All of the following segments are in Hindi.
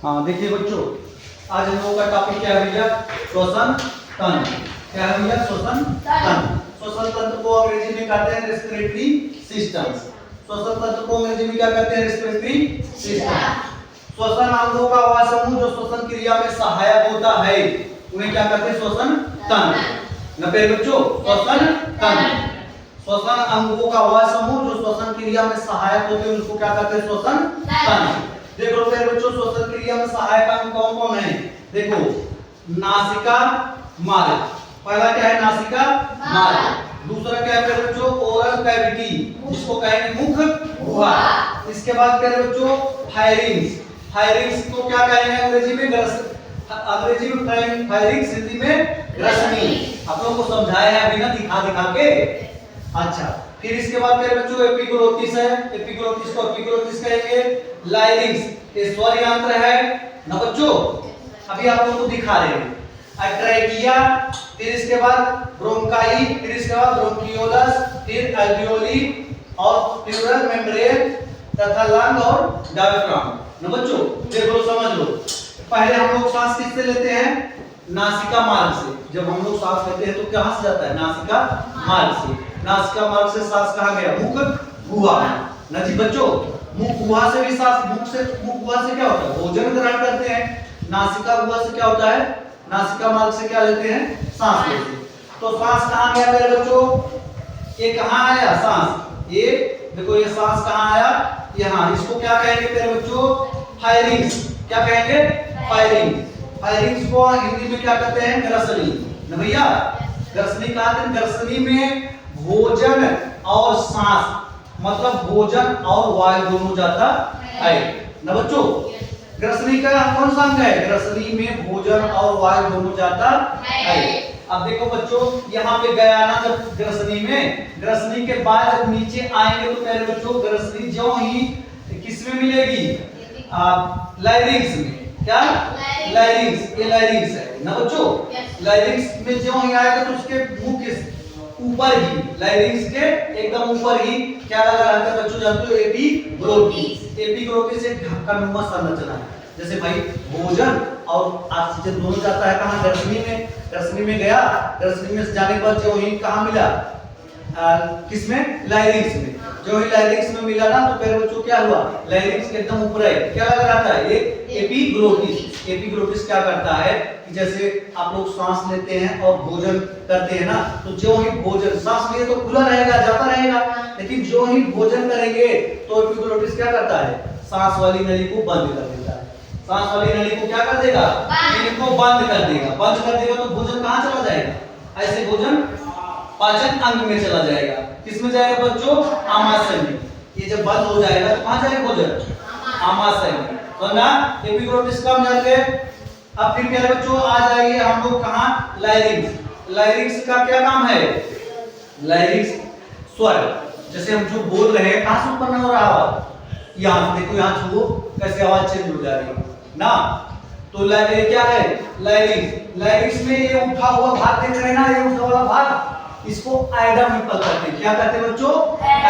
हाँ देखिए बच्चों, आज हम लोगों का टॉपिक क्या है भैया? श्वसन तंत्र। क्या है भैया? श्वसन तंत्र। श्वसन तंत्र को अंग्रेजी में कहते हैं रेस्पिरेटरी सिस्टम। श्वसन तंत्र को अंग्रेजी में क्या कहते हैं? Respiratory system. श्वसन अंगों का वह समूह जो श्वसन क्रिया में सहायक होता है उन्हें क्या कहते हैं? श्वसन तंत्र। न पेड़ बच्चों, श्वसन तंत्र। श्वसन अंगों का वह समूह जो श्वसन क्रिया में सहायक होते हैं उसको क्या कहते हैं? श्वसन तंत्र। देखो मेरे बच्चों, श्वसन क्रिया में सहायक अंग कौन कौन है? देखो, नासिका मार्ग। पहला क्या है? नासिका मार्ग। दूसरा क्या है मेरे बच्चों? ओरल कैविटी, जिसको कहेंगे मुख गुहा। इसके बाद मेरे बच्चों फायरिंग्स। फायरिंग्स को क्या कहेंगे अंग्रेजी में? अंग्रेजी में फायरिंग्स, हिंदी में ग्रसनी। आप लोगों को समझाया है अभी ना, दिखा दिखा के। अच्छा, फिर इसके बाद मेरे बच्चों एपिग्लोटिस है। एपिग्लोटिस को एपिग्लोटिस कहेंगे। लाइरिंग्स ये स्वर यंत्र है ना बच्चों, अभी आप लोगों को दिखा रहे हैं। ट्रैकिया, फिर इसके बाद ब्रोंकाई, फिर इसके बाद ब्रोंकियोलस, फिर अल्वियोली और प्लूरल मेम्ब्रेन तथा लंग और डायफ्राम ना बच्चों। देखो समझ लो, पहले हम लोग सांस किससे लेते हैं? नासिका मार्ग से। जब हम लोग सांस लेते हैं तो कहां से जाता है? नासिका मार्ग से। नासिका मार्ग से सांस कहां गया? मुख गुहा ना जी बच्चों। मुख गुहा से भी सांस, मुख गुहा से क्या होता है? भोजन ग्रहण करते हैं। नासिका गुहा से क्या होता है? नासिका मार्ग से क्या लेते हैं? सांस लेते हैं। तो सांस कहां गया मेरे बच्चों? ये कहां आया सांस? ये देखो, ये सांस कहां आया? यहां। इसको क्या कहेंगे मेरे बच्चों? फायरिंग्स। क्या कहेंगे? फायरिंग। फायरिंग्स को हिंदी में क्या कहते हैं? ग्रसनी ना भैया। ग्रसनी कहते हैं। ग्रसनी में भोजन और सांस, मतलब भोजन और वायु दोनों जाता है ना बच्चों। ग्रसनी का कौन सा अंग है? ग्रसनी में भोजन और वायु दोनों जाता है। अब देखो बच्चों, यहाँ पे गया ना जब ग्रसनी में, ग्रसनी के बाद जब नीचे आएंगे तो पहले बच्चों ग्रसनी जो ही किसमें मिलेगी? लाइरिंग्स में। क्या? लाइरिंग्स। ये लाइरिंग्स है ना बच्चों। लाइरिंग्स में जो ही आएगा तो उसके मुंह के ऊपर ही, लाइरिंग्स के एकदम ऊपर ही क्या लगा रहता है बच्चों? जानते हो? एपिग्लोटिस। एपिग्लोटिस एक ढक्कनुमा संरचना है। जैसे भाई भोजन और ऑक्सीजन दोनों जाता है कहां? ग्रसनी में। ग्रसनी में गया, ग्रसनी में जाने के बाद जो ही कहां मिला? किसमें? लाइरिंग्स में। जो ही लाइरिंग्स में मिला ना तो फिर बच्चों क्या हुआ? लाइरिंग्स के एकदम ऊपर है, क्या लगा रहता है? ये एपिग्लोटिस। एपिग्लोटिस क्या करता है कि जैसे आप लोग सांस लेते हैं और भोजन करते हैं ना, तो जो ही भोजन, सांस लिए तो खुला रहेगा, जाता रहेगा, लेकिन जो ही भोजन करेंगे तो एपिग्लोटिस क्या करता है? सांस वाली नली को बंद कर देता है। सांस वाली नली को क्या कर देगा? इनको बंद कर देगा। बंद कर देगा तो भोजन कहां चला जाएगा? ऐसे भोजन पाचन अंग में चला जाएगा। किसमें जाएगा बच्चों? आमाशय में। ये जब बंद हो जाएगा तो कहां जाएगा भोजन? आमाशय में। तो ना एपिग्लोटिस कम जाते हैं। अब फिर मेरे बच्चों आ जाएंगे हम लोग कहां? लाइरिंग्स। लाइरिंग्स का क्या काम है? लाइरिंग्स स्वर, जैसे हम जो बोल रहे हैं कहां से उत्पन्न हो रहा है? यहाँ देखो, यहाँ छुओ कैसे आवाज चेंज हो जा रही है ना। तो लाइरिंग क्या है? लाइरिंग्स। लाइरिंग्स में ये उठा हुआ भाग देख रहे हैं ना, ये उठा हुआ भाग, इसको आइडामिपल कहते हैं। क्या कहते हैं बच्चों?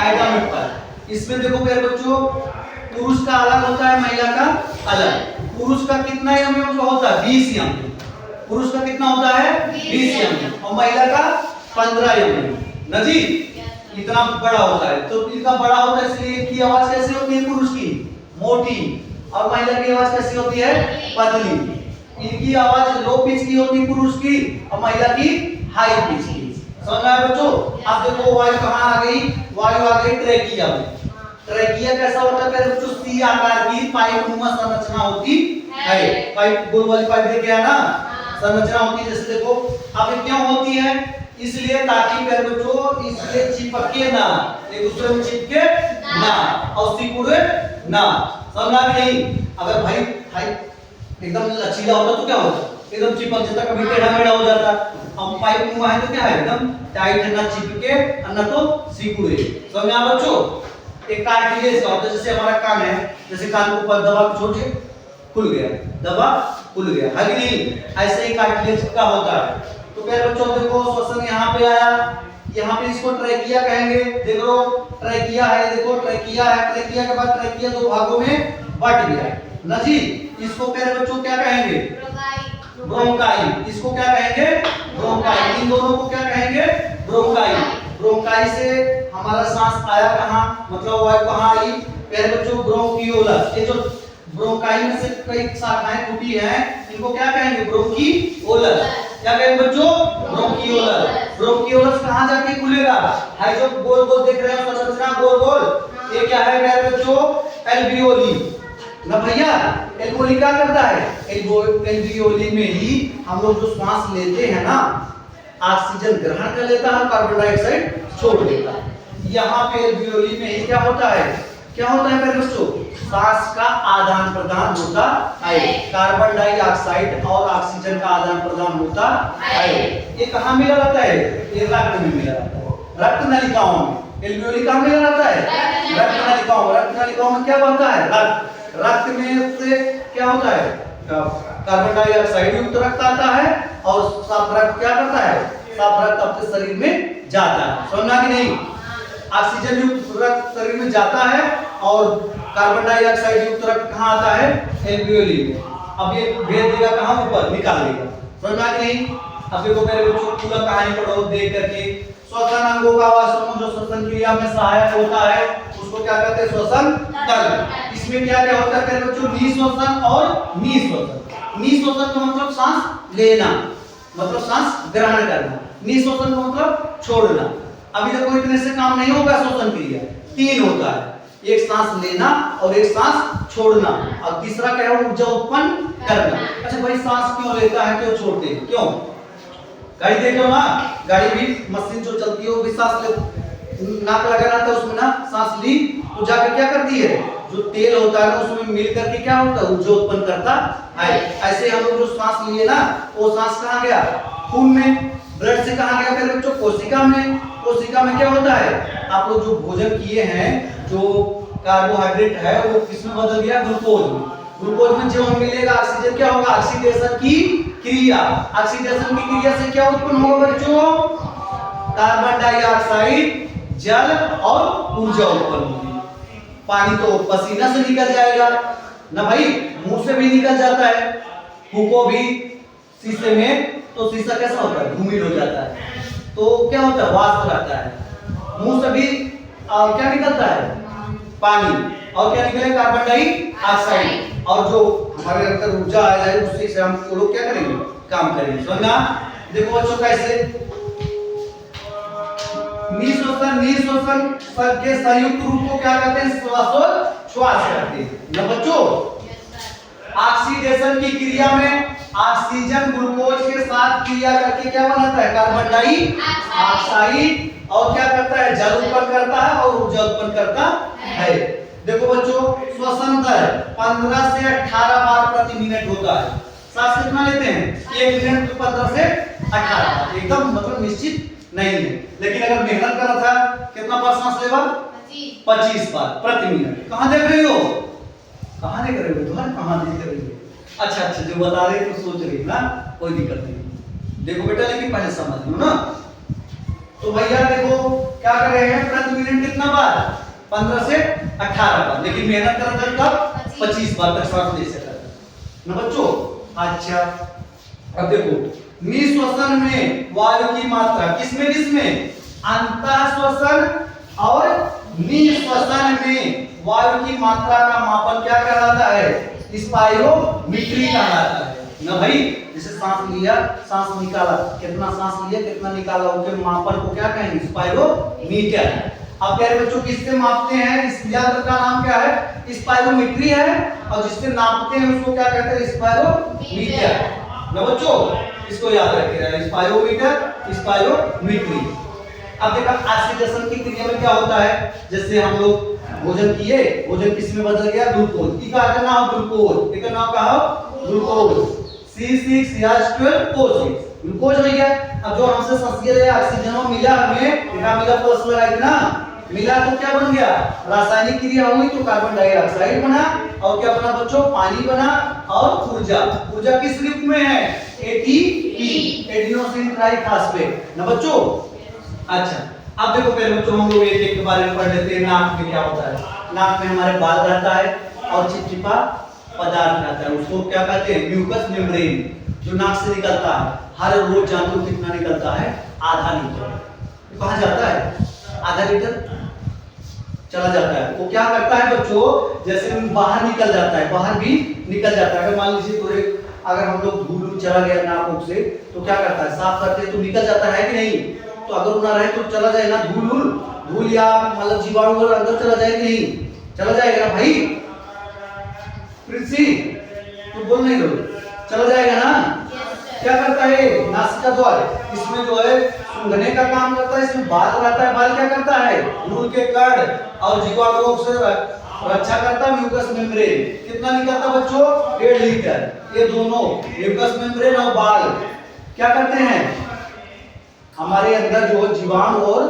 आइडामिपल। इसमें देखो मेरे बच्चों, पुरुष का अलग होता है, महिला का अलग। पुरुष का कितना एमएम का होता है? 20 एमएम। पुरुष का कितना होता है? 20 एमएम। और महिला का 15 एमएम ना जी। इतना बड़ा होता है। तो इतना बड़ा होता है इसलिए इसकी आवाज कैसी होती है? पुरुष की मोटी, और महिला की आवाज कैसी होती है? पतली। इनकी आवाज लो पिच की होती है पुरुष की, और महिला की हाई पिच की। समझ में आया बच्चों? अब देखो वायु कहां आ गई? वायु आ गई ट्रेकिया में। ट्रेकिया कैसा होता है बच्चों? सी आकार की पाइप नुमा संरचना होती है। पाइप, गोल वाली पाइप देखिए ना, संरचना होती है। जैसे देखो, अब ये क्यों होती है? इसलिए ताकि मेरे बच्चों इसके चिपके ना, एक दूसरे में चिपके ना और सिकुड़े ना। समझा नहीं? अगर भाई एकदम लचीला होता तो क्या होता? एकदम चिपक जाता, कभी टेढ़ा मेढ़ा हो जाता। हम पाइप हुआ है तो क्या है? एकदम टाइट है, ना चिपके और ना तो सिकुड़े। समझ आ बच्चों? एक कार्टिलेज का होता है, जैसे हमारा कान है, जैसे कान को ऊपर दबा के छोड़िए, खुल गया, दबा खुल गया, है कि नहीं? ऐसे ही कार्टिलेज का होता है। तो प्यारे बच्चों देखो, श्वसन यहाँ पे आया, यहाँ पे इसको ट्रैकिया कहेंगे। देखो ट्रैकिया है, देखो ट्रैकिया है। ट्रैकिया के बाद ट्रैकिया दो भागों में बट गया ना जी। इसको प्यारे बच्चों क्या कहेंगे? ब्रोंकाई। इसको क्या कहेंगे? ब्रोंकाई। इन दोनों को क्या कहेंगे? ब्रोंकाई। ब्रोंकाई से हमारा सांस आया कहाँ, मतलब वायु कहाँ आई? प्यारे बच्चों ब्रोंकियोलस। ये जो ब्रोंकाई में से कई शाखाएं टूटी हैं, इनको क्या कहेंगे? ब्रोंकियोलस। क्या कहेंगे बच्चों? ब्रोंकियोलस। ब्रोंकियोलस कहाँ जाके खुलेगा? है जो गोल गोल देख रहे हो संरचना गोल गोल, ये क्या है प्यारे बच्चों? एल्वियोली ना भैया। एल्वियोली क्या करता है? एल्वियोली में ही हम लोग जो श्वास लेते हैं ना, ऑक्सीजन ग्रहण कर लेता है, कार्बन डाइऑक्साइड छोड़ देता है। यहाँ पे एल्वियोली में ही क्या होता है? क्या होता है मेरे बच्चों? सांस का आदान प्रदान होता है। कार्बन डाइऑक्साइड और ऑक्सीजन का आदान प्रदान होता है। ये कहाँ मिला रहता है? ये रक्त में मिला रहता है, रक्त नलिकाओं में। एल्वियोली कहाँ मिला रहता है? रक्त नलिकाओं। रक्त नलिकाओं में क्या बनता है? रक्त। रक्त में से क्या होता है? कार्बन डाइऑक्साइड युक्त रक्त आता है और साफ रक्त क्या करता है? साफ रक्त अपने शरीर में जाता है। समझना कि नहीं? ऑक्सीजन युक्त रक्त शरीर में जाता है और कार्बन डाइऑक्साइड युक्त रक्त कहाँ आता है? एल्वियोली में। अब ये भेज देगा कहाँ? ऊपर निकाल देगा। समझना कि नहीं? अब देखो मेरे बच्चों पूरा कहानी पढ़ो देख करके। श्वसन अंगों का वह समूह जो श्वसन क्रिया में सहायक होता है, उसको क्या कहते हैं? श्वसन तंत्र। इसमें क्या क्या होता है मेरे बच्चों? निःश्वसन और निःश्वसन। निःश्वसन का मतलब सांस लेना, मतलब सांस ग्रहण करना। निःश्वसन का मतलब छोड़ना। अभी तक इतने से काम नहीं होगा। श्वसन क्रिया 3 होता है, एक सांस लेना और एक सांस छोड़ना, और तीसरा क्या है? ऊर्जा उत्पन्न करना। अच्छा भाई सांस क्यों लेता है, क्यों छोड़ते हैं? क्यों? गाड़ी देखो ना, गाड़ी भी मशीन जो चलती है वो भी सांस ले, नाक लगाना था उसमें ना, सांस ली तो जाकर क्या करती है? जो तेल होता है ना उसमें मिल करके क्या होता है? ऊर्जा उत्पन्न करता है। ऐसे हम लोग जो सांस लिए ना, वो सांस कहाँ गया? खून में। ब्लड से कहाँ गया मेरे बच्चों? कोशिका में। कोशिका में क्या होता है? आप लोग जो भोजन किए हैं, जो कार्बोहाइड्रेट है वो किसमें बदल गया? ग्लूकोज में। ग्लूकोज में जो मिलेगा ऑक्सीजन, क्या होगा? ऑक्सीडेशन की क्रिया। ऑक्सीडेशन की क्रिया से क्या उत्पन्न होगा बच्चों? कार्बन डाइऑक्साइड, जल और ऊर्जा उत्पन्न होगी। पानी तो पसीना से निकल जाएगा ना भाई, मुंह से भी निकल जाता है। फूको भी शीशे में तो शीशा कैसा होता है? धूमिल हो जाता है, तो क्या होता है? वाष्प रहता है। मुंह से भी क्या निकलता है? पानी। और क्या निकले? Carbon dioxide. और जो हमारे अंदर ऊर्जा आ जाए उससे से हम लोग क्या करेंगे? काम करेंगे। समझना? देखो बच्चों कैसे निःश्वसन के संयुक्त रूप को क्या कहते हैं? श्वासोच्छ्वास कहते हैं ना बच्चों। ऑक्सीडेशन की क्रिया में ऑक्सीजन ग्लूकोज के साथ क्रिया करके क्या बनाता है? Carbon dioxide. और क्या करता है? जल उत्पन्न करता है और ऊर्जा उत्पन्न करता है। देखो बच्चों श्वसन दर 15 से 18 बार प्रति मिनट होता है। सांस कितना लेते हैं? 1 मिनट में 15 से 18, एकदम मतलब निश्चित नहीं है। लेकिन अगर मेहनत करा था कितना बार सांस लेगा? 25 बार प्रति मिनट। कहाँ देख रही हो? कहाँ देख रही हो? तुम्हारे कहाँ देख रही हो? अच्छा अच्छा, जो बता रहे तो सोच रही ना, कोई दिक्कत नहीं। देखो बेटा, लेकिन पहले समझ लो ना। तो भैया देखो क्या कर रहे हैं? प्रति मिनट कितना बार? 15 से 18 बार। लेकिन मेहनत करते कब? 25 बार तक सांस ले सकता है ना बच्चों। अच्छा अब देखो निःश्वसन में वायु की मात्रा किसमें किसमें? अंतःश्वसन और निःश्वसन में वायु की मात्रा का मापन क्या कहलाता है? स्पाइरोमीट्री कहलाता है ना भाई। जैसे सांस लिया, सांस निकाला, कितना सांस लिया कितना निकाला, उसके मापन को क्या कहेंगे? स्पाइरोमीटर। अब प्यारे बच्चों किससे मापते हैं? इस यंत्र का नाम क्या है? स्पाइरोमीट्री है। और जिससे नापते हैं उसको क्या कहते हैं? स्पाइरोमीटर ना बच्चों, इसको याद रखिएगा। स्पाइरोमीटर, स्पाइरोमीट्री। अब देखा ऑक्सीडेशन की क्रिया में क्या होता है? जैसे हम लोग भोजन किए, भोजन किस में बदल गया? ग्लूकोज। इसका नाम ग्लूकोज, इसका नाम क्या है? ग्लूकोज। C6H12O6 ग्लूकोज हो गया। अब जो हमसे सांस ले ऑक्सीजन मिला, हमें यहाँ मिला प्लस लगाई ना, मिला तो क्या बन गया? रासायनिक क्रिया हुई तो कार्बन डाइऑक्साइड बना, और क्या बना बच्चों? पानी बना। और ऊर्जा, ऊर्जा किस रूप में है? एटीपी, एडिनोसिन ट्राइफॉस्फेट ना बच्चों। अच्छा अब देखो पहले बच्चों हम लोग एक एक के बारे में पढ़ लेते हैं। नाक में क्या होता है? नाक में हमारे बाल रहता है और चिपचिपा पदार्थ रहता है उसको क्या कहते हैं, म्यूकस मेम्ब्रेन, जो नाक से निकलता है। हर रोज जानते हो कितना निकलता है, आधा लीटर। कहाँ जाता है, आधा लीटर चला जाता है। वो क्या करता है बच्चों, जैसे बाहर निकल जाता है, बाहर भी निकल जाता है। अगर मान लीजिए थोड़े अगर हम लोग धूल चला गया नाक से तो क्या करता है, साफ करते हैं तो निकल जाता है कि नहीं। तो अगर ना रहे तो चला जाए ना, धूल या मतलब जीवाणु अंदर चला जाए कि नहीं, चला जाएगा ना भाई। प्रिंसी तो बोल नहीं रहे, चला जाएगा ना। क्या करता है, नासिका द्वार, इसमें जो है सूंघने का काम करता है। इसमें बाल रहता है, बाल क्या करता है, धूल के कण और जीवाणुओं से रक्षा करता है। म्यूकस मेम्ब्रेन कितना निकलता है बच्चों, 1.5 लीटर। ये दोनों म्यूकस मेम्ब्रेन और बाल क्या करते हैं, हमारे अंदर जो जीवाणु और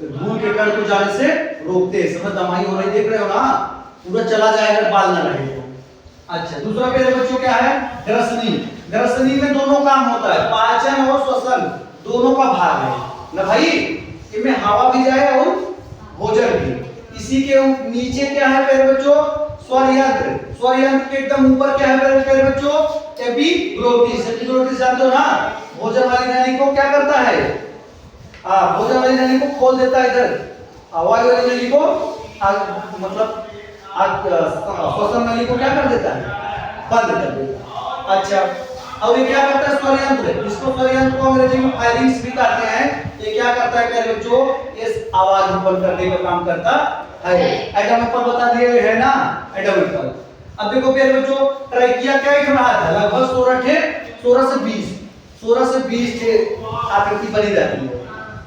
धूल के कण को जाने से रोकते हैं। समझ दमाई हो रही, देख रहे हो ना, पूरा चला जाएगा बाल ना रहे तो। अच्छा, दूसरा पेड़ बच्चों क्या है, ग्रसनी। ग्रसनी में दोनों काम होता है, पाचन और श्वसन दोनों का भाग है ना भाई। इनमें हवा भी जाए और भोजन भी। इसी के नीचे क्या है पेड़ बच्चों, स्वर यंत्र। स्वर यंत्र के एकदम ऊपर क्या है पेड़ बच्चों, एपिग्लोटिस। एपिग्लोटिस जानते हो ना, भोजन वाली नली को क्या करता है, भोजन वाली नली को खोल देता है इधर, वायु वाली नली को मतलब श्वसन नली को क्या कर देता है, बंद कर देता। अच्छा, अब ये क्या करता है, स्वर यंत्र। इसको स्वर यंत्र को अंग्रेजी में फायरिंग्स भी कहते हैं। ये क्या करता है प्यारे बच्चों, इस आवाज उत्पन्न करने का काम करता है। एटम पर बता दिए है ना, एटम पर। अब देखो प्यारे बच्चों, ट्रैकिया क्या एक रहा था, लगभग 16 से 20 आकृति बनी रहती है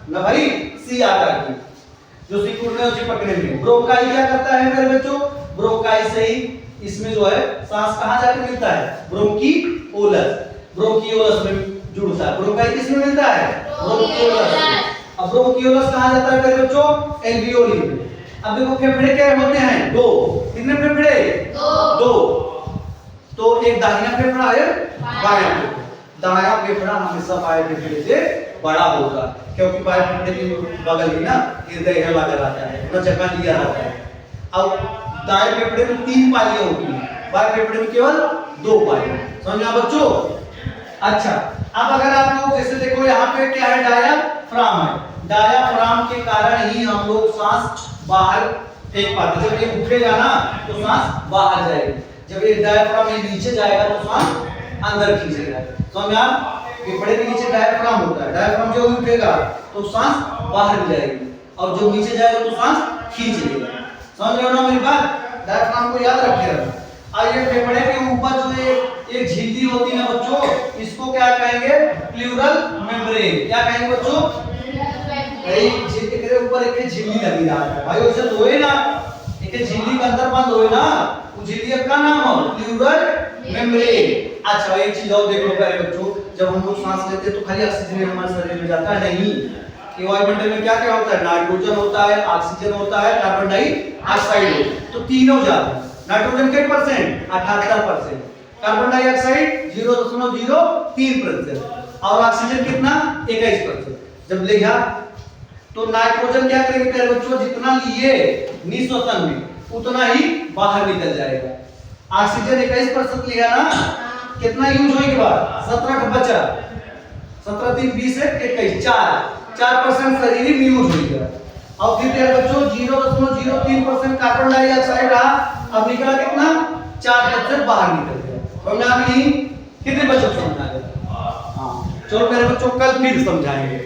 ना भाई, सी आकार की, जो सिकुड़ने और चिपकने में। ब्रोंकाई क्या करता है मेरे बच्चों, ब्रोंकाई से ही इसमें जो है सांस कहां जाकर मिलता है, ब्रोंकियोलस। ब्रोंकियोलस में जुड़ता है। ब्रोंकाई किसमें मिलता है, ब्रोंकियोलस। अब ब्रोंकियोलस कहां जाता है मेरे बच्चों, एल्वियोली में। अब देखो फेफड़े क्या होते हैं, 2। कितने फेफड़े, 2। तो एक दाहिना फेफड़ा है, बायां फेफड़ा। दायां फेफड़ा हमेशा बाएं फेफड़े से बड़ा होगा, क्योंकि बाएं फेफड़े के बगल में ना हृदय है लगा रहता है, पूरा जगह लिया रहता है। अब दाएं फेफड़े में 3 पालियां होती हैं, बाएं फेफड़े में केवल 2 पालियां। समझा बच्चों। अच्छा, अब अगर आप लोग जैसे देखो यहाँ पे क्या है, डायाफ्राम है। डायाफ्राम के कारण ही हम लोग सांस बाहर फेंक पाते। जब ये उठेगा ना तो सांस बाहर जाएगी, जब ये डायाफ्राम ये नीचे जाएगा तो सांस अंदर खींचेगा। समझ आप, फेफड़े के नीचे डायाफ्राम होता है। डायाफ्राम जब उठेगा तो सांस बाहर जाएगी और जब नीचे जाएगा तो सांस खींच लेगा। समझ रहे हो ना मेरी बात, डायाफ्राम को याद रखिएगा। आइए, फेफड़े के ऊपर जो एक झिल्ली होती है ना बच्चों, इसको क्या कहेंगे, प्लूरल मेम्ब्रेन। क्या कहेंगे बच्चों, के ऊपर एक झिल्ली लगी रहा है भाई, वैसे तो है ना, एक झिल्ली के अंदर बंद होए ना, वो झिल्ली का नाम है प्लूरल मेम्ब्रेन। अच्छा, एक चीज और देख लो प्यारे बच्चों, जब हम लोग सांस लेते हैं तो खाली ऑक्सीजन हमारे शरीर में जाता है नहीं, कि वायुमंडल में क्या क्या होता है, नाइट्रोजन होता है, ऑक्सीजन होता है, कार्बन डाइऑक्साइड, तो तीनों जाते हैं। नाइट्रोजन कितने परसेंट, 78%, कार्बन डाइऑक्साइड 0.03% और ऑक्सीजन कितना, 21%। जब लिया तो नाइट्रोजन क्या करेंगे प्यारे बच्चों, जितना लिए निःश्वसन में उतना ही बाहर निकल जाएगा। ऑक्सीजन 21% लिया ना, कितना यूज होने के बाद 17 का बचा, 17 3 20 है 21, 4% शरीर में यूज होगा। और फिर प्यारे बच्चों 0.03% कार्बन डाइऑक्साइड रहा, अब निकला कितना, 4% बाहर निकल गया। समझा नहीं, कितने बच्चों को समझा गया। हाँ, चलो प्यारे बच्चों कल फिर समझाएंगे।